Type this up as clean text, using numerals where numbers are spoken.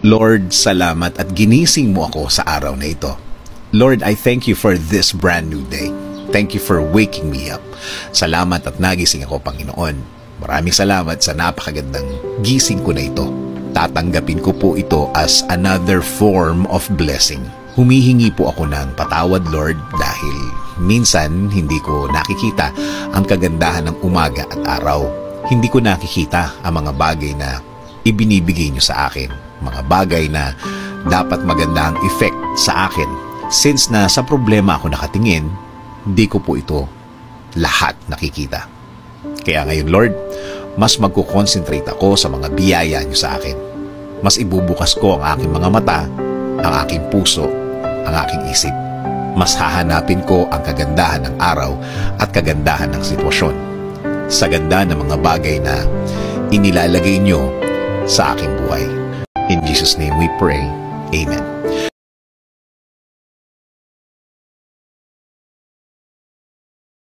Lord, salamat at ginising mo ako sa araw na ito. Lord, I thank you for this brand new day. Thank you for waking me up. Salamat at nagising ako, Panginoon. Maraming salamat sa napakagandang gising ko na ito. Tatanggapin ko po ito as another form of blessing. Humihingi po ako ng patawad, Lord, dahil minsan hindi ko nakikita ang kagandahan ng umaga at araw. Hindi ko nakikita ang mga bagay na ibinibigay niyo sa akin. Mga bagay na dapat maganda ang effect sa akin. Since na sa problema ako nakatingin, hindi ko po ito lahat nakikita. Kaya ngayon, Lord, mas magkukonsentrate ako sa mga biyaya niyo sa akin. Mas ibubukas ko ang aking mga mata, ang aking puso, ang aking isip. Mas hahanapin ko ang kagandahan ng araw at kagandahan ng sitwasyon. Sa ganda ng mga bagay na inilalagay niyo sa aking buhay. In Jesus' name we pray. Amen.